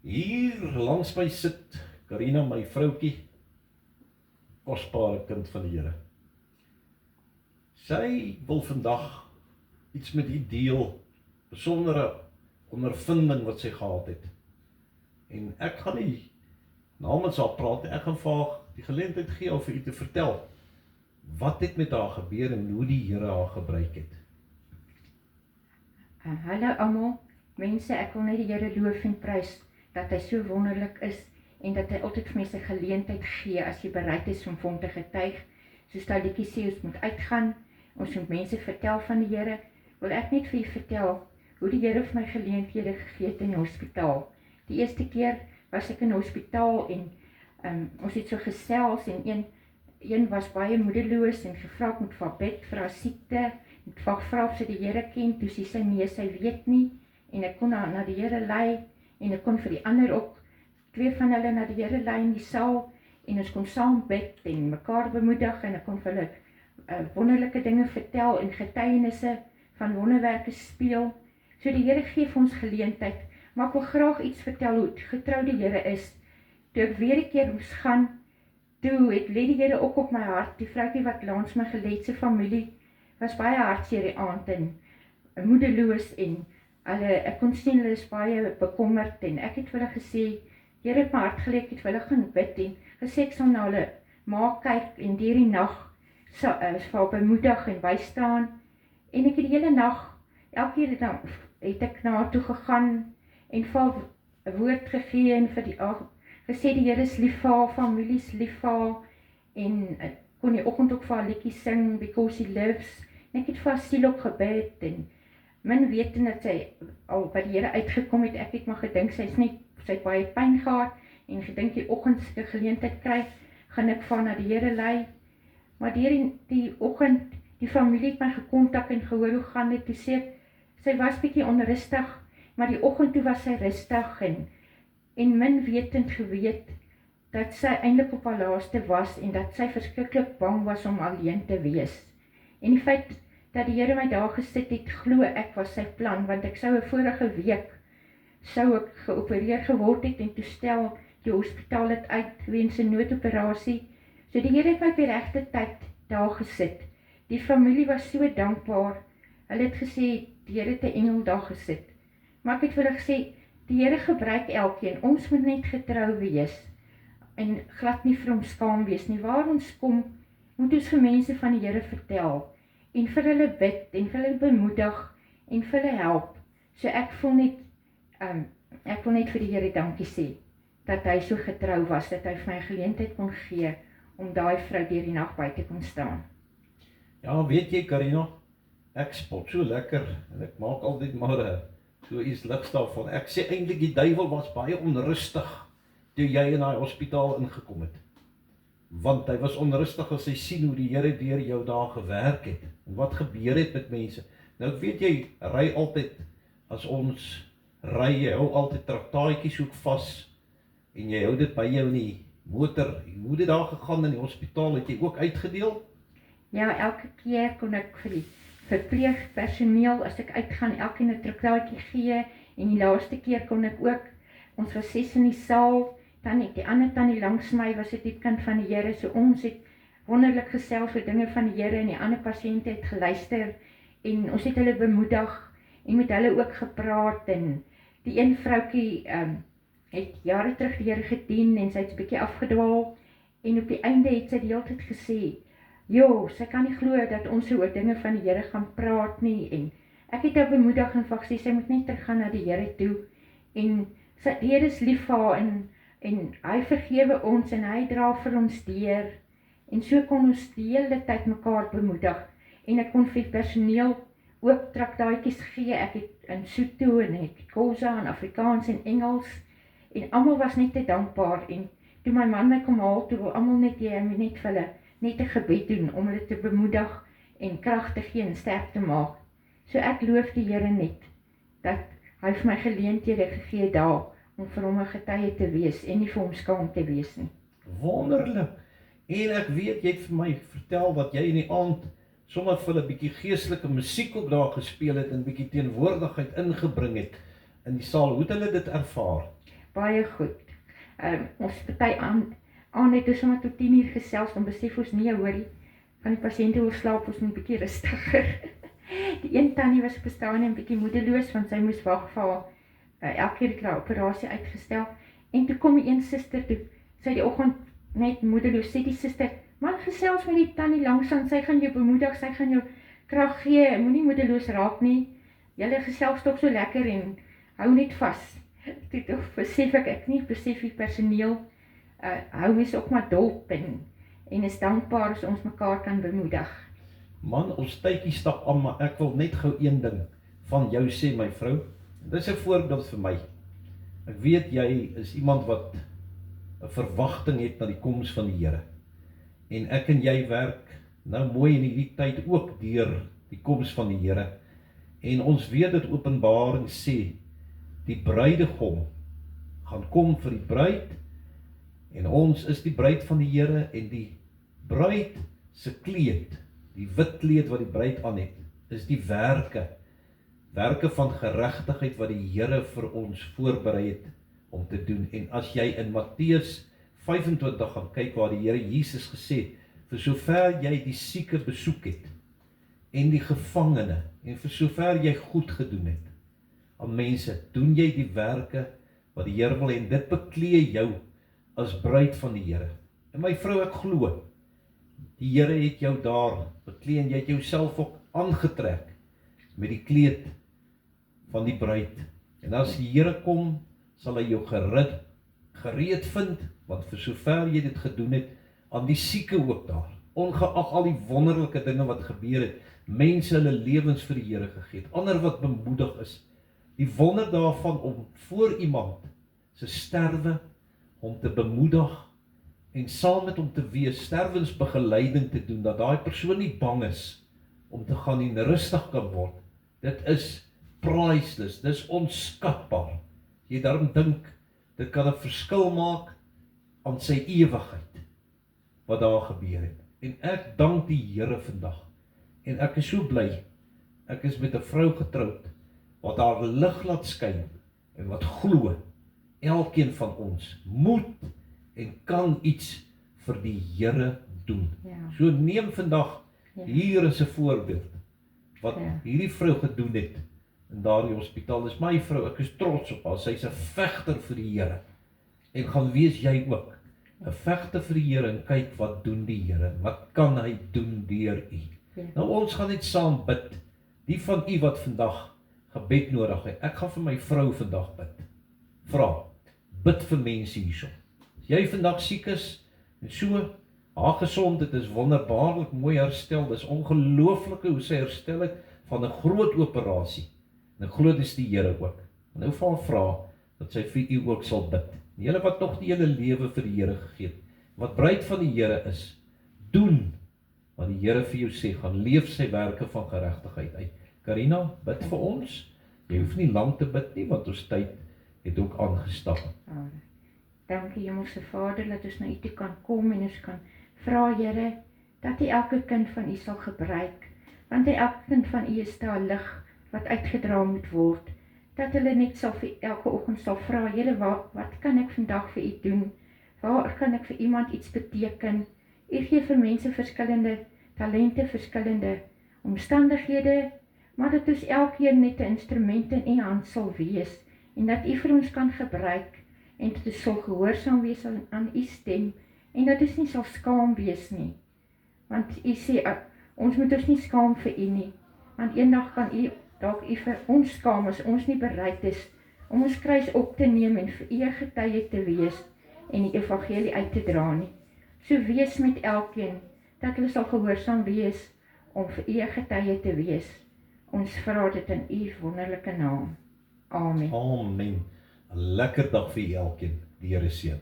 Hier langs my sit Karina, my vroukie, kosbare kind van die Here. Sy wil vandag iets met u deel, besondere ondervinding wat sy gehad het. En ek gaan nie namens haar praat, ek gaan vir haar die geleentheid gee om vir u te vertel wat het met haar gebeur en hoe die Here haar gebruik het. Hallo almal, mense, ek wil net die Here loof en prys dat hy so wonderlik is en dat hy altyd vir mense geleentheid gee as jy bereid is om vir hom te getuig. Soos daai liedjie sê, ons moet uitgaan, ons moet mense vertel van die Here. Wil ek net vir u vertel hoe die Here vir my geleenthede gegee het in die hospitaal. Die eerste keer was ek in die hospitaal en ons het so gesels en een was baie moedeloos en gevra ek moet vir haar bid vir haar siekte, en vra of sy die Here ken, toe sê sy nee, sy weet nie, en ek kon haar na die Here lei, en ek kon vir die ander ook, 2 van hulle na die Here lei in die saal, en ons kon saam bid en mekaar bemoedig, en ek kon vir hulle wonderlike dinge vertel, en getuienisse van wonderwerke speel, so die Here gee vir ons geleentheid, maar ek wil graag iets vertel hoe getrou die Here is. Toe ek weer 'n keer moes gaan, toe het lê die Here ook op my hart, die vroukie wat langs my gelê het, se familie, was baie hartseer die aand en moedeloos en ek kon sien hulle is baie bekommerd en ek het vir hulle gesê, Here het my hart gelê, ek het vir hulle gaan bid en gesê ek sal na hulle ma kyk en deur die nag vir haar bemoedig en bystaan en ek het die hele nag, elke keer het ek na haar toe gegaan en vir haar 'n woord gegee en vir gesê die Here is lief vir haar, familie is lief vir haar en kon die oggend ook vir haar liedjie sing, Because He Lives, en ek het vir haar siel ook gebid, en min weten dat sy al by die Here uitgekom het, ek het maar gedink, sy het baie pyn gehad, en gedink die oggend se geleentheid kry, gaan ek vir haar na die Here lei, maar deur die oggend, die familie het my gekontak en gehoor hoe gaan dit, toe sê ek, sy was bietjie onrustig, maar die oggend toe was sy rustig, en min wetend geweet, dat sy eintlik op haar laaste was en dat sy verskriklik bang was om alleen te wees. En die feit dat die Here my daar gesit het, glo ek was sy plan, want ek sou 'n vorige week sou ek geopereer geword het en toestel die hospitaal het uit weens 'n noodoperasie. So die Here het my op die regte tyd daar gesit. Die familie was so dankbaar. Hulle het gesê die Here het 'n engel daar gesit. Maar ek het vir hulle gesê die Here gebruik elkeen. Ons moet net getrou wees en glad nie vir hom skaam wees nie. Waar ons kom, moet ons vir mense van die Here vertel en vir hulle bid en vir hulle bemoedig en vir hulle help. So ek wil net vir die Here dankie sê dat hy so getrou was, dat hy vir my geleentheid kon gee om daai vrou deur die nag by te kon staan. Ja, weet jy Karina, ek spot so lekker en ek maak altyd maar so iets ligs daarvan. Ek sê eintlik die duiwel was baie onrustig toe jy in daai hospitaal ingekom het. Want hy was onrustig as hy sien hoe die Here deur jou daar gewerk het en wat gebeur het met mense. Nou ek weet jy ry altyd, as ons ry, jy hou altyd traktaatjies ook vas en jy hou dit by jou in die motor. Hoe dit daar gegaan in die hospitaal, het jy ook uitgedeel? Ja, elke keer kon ek vir die verpleegpersoneel, as ek uitgaan, elkeen 'n traktaatjie gee, en die laaste keer kon ek ook, ons was 6 in die saal, die ander tannie langs my was 'n diep kind van die Here, so ons het wonderlik gesels vir dinge van die Here, en die ander pasiënte het geluister, en ons het hulle bemoedig, en met hulle ook gepraat, en die een vroukie het jare terug die Here gedien, en sy het 'n bietjie afgedwaal, en op die einde het sy die hele tyd gesê, sy kan nie glo dat ons oor dinge van die Here gaan praat nie, en ek het haar bemoedig en gesê, sy moet net teruggaan na die Here toe, en die Here is lief vir haar, en hy vergewe ons, en hy dra vir ons deur, en so kon ons die hele tyd mekaar bemoedig, en ek kon vir personeel ook traktaatjies gee, ek het in Sotho, en ek het Khoza, en Afrikaans, en Engels, en almal was net te dankbaar, en toe my man my kom haal, toe wil almal net jy moet net vir hulle, net 'n gebed doen, om hulle te bemoedig, en krag te gee, en sterk te maak. So ek loof die Here net, dat hy vir my geleenthede gegee daar, om vir hom 'n getuie te wees, en nie vir hom skaam te wees nie. Wonderlik, en ek weet, jy het vir my vertel, dat jy in die aand, sommer vir 'n bietjie geestelike musiek ook daar gespeel het, en bietjie teenwoordigheid ingebring het, in die saal. Hoe het hulle dit ervaar? baie goed. Ons party aan het ons sommer tot 10 uur gesels, dan besef ons nie, hoorie, van die pasiënte wil slaap, ons moet 'n bietjie rustiger. Die een tannie was op 'n stadium 'n bietjie moedeloos, want sy moes wag vir haar, elke keer het haar operasie uitgestel, en toe kom die een suster toe, sy die oggend net moedeloos, sê die suster, man gesels met die tannie langsaan, sy gaan jou bemoedig, sy gaan jou krag gee, moenie moedeloos raak nie, julle gesels tog so lekker en hou net vas. Toe besef ek nie besef die personeel, hou mens ook maar dop en is dankbaar as ons mekaar kan bemoedig. Man, ons tydjie stap aan, maar ek wil net gou een ding van jou sê, my vrou. Dit is 'n voorbeeld vir my. Ek weet jy is iemand wat 'n verwagting het na die koms van die Here. En ek en jy werk nou mooi in hierdie tyd ook deur die koms van die Here. En ons weet dit Openbaring sê, die bruidegom gaan kom vir die bruid, en ons is die bruid van die Here, en die bruid se kleed, die wit kleed wat die bruid aan het, is die werke van geregtigheid wat die Here vir ons voorberei het om te doen. En as jy in Matteus 25 gaan kyk waar die Here Jesus gesê, vir sover jy die sieke besoek het, en die gevangene, en vir sover jy goed gedoen het, aan mense, doen jy die werke wat die Here wil, en dit beklee jou as bruid van die Here. En my vrou, ek glo, die Here het jou daar beklee, en jy het jouself ook aangetrek met die kleed van die bruid. En as die Here kom, sal hy jou gereed vind, want vir sover jy dit gedoen het, aan die sieke ook daar, ongeag al die wonderlike dinge wat gebeur het, mense hulle lewens vir die Here gegee het, ander wat bemoedig is, die wonder daarvan om voor iemand se sterwe, om te bemoedig, en saam met hom te wees, sterwensbegeleiding te doen, dat daai persoon nie bang is, om te gaan en rustig kan word, dit is priceless, dit is onskatbaar. Jy daarom dink, dit kan 'n verskil maak aan sy ewigheid, wat daar gebeur het. En ek dank die Here vandag, en ek is so bly, ek is met 'n vrou getroud, wat haar lig laat skyn, en wat glo, elkeen van ons moet en kan iets vir die Here doen. Ja. So neem vandag, Ja. hier is 'n voorbeeld, wat Ja. hierdie vrou gedoen het, in daardie hospitaal. Dis my vrou, ek is trots op haar, sy's 'n vegter vir die Here, en gaan wees jy ook, 'n vegter vir die Here, en kyk wat doen die Here, wat kan hy doen deur u. Ja. Nou ons gaan net saam bid, die van u wat vandag gebed nodig het, ek gaan vir my vrou vandag bid, bid vir mense hierso. As jy vandag siek is, en so, haar gesondheid is wonderbaarlik mooi herstel, dis ongelooflike hoe sy herstel het, van 'n groot operasie, en ek glo dis die Here ook, en nou vir haar vra, dat sy vir u ook sal bid, en julle wat nog die hele lewe vir die Here gegee het, wat bruid van die Here is, doen, wat die Here vir jou sê, gaan leef sy werke van geregtigheid uit. Karina, bid vir ons, jy hoef nie lang te bid nie, want ons tyd het ook aangestap. Dankie Hemelse Vader, dat ons na u toe kan kom, en ons kan vra, Here, dat u elke kind van u sal gebruik, want elke kind van u is daar lig, wat uitgedra moet word, dat hulle net sal vir elke oggend sal vra, Here, wat kan ek vandag vir u doen? Waar kan ek vir iemand iets beteken? U gee vir mense verskillende talente, verskillende omstandighede, maar dat ons elkeen net 'n instrument in u hand sal wees, en dat u vir ons kan gebruik, en dat ons sal gehoorsaam wees aan u stem, en dat ons nie sal skaam wees nie, want u sê, ons moet ons nie skaam vir u nie, want eendag kan u dalk u vir ons skaam, as ons nie bereid is, om ons kruis op te neem, en vir u 'n getuie te wees, en die evangelie uit te dra nie. So wees met elkeen, dat hulle sal gehoorsaam wees, om vir u 'n getuie te wees. Ons vra dit in u wonderlike naam. Amen. Amen. 'n Lekker dag vir elkeen, die Here seën.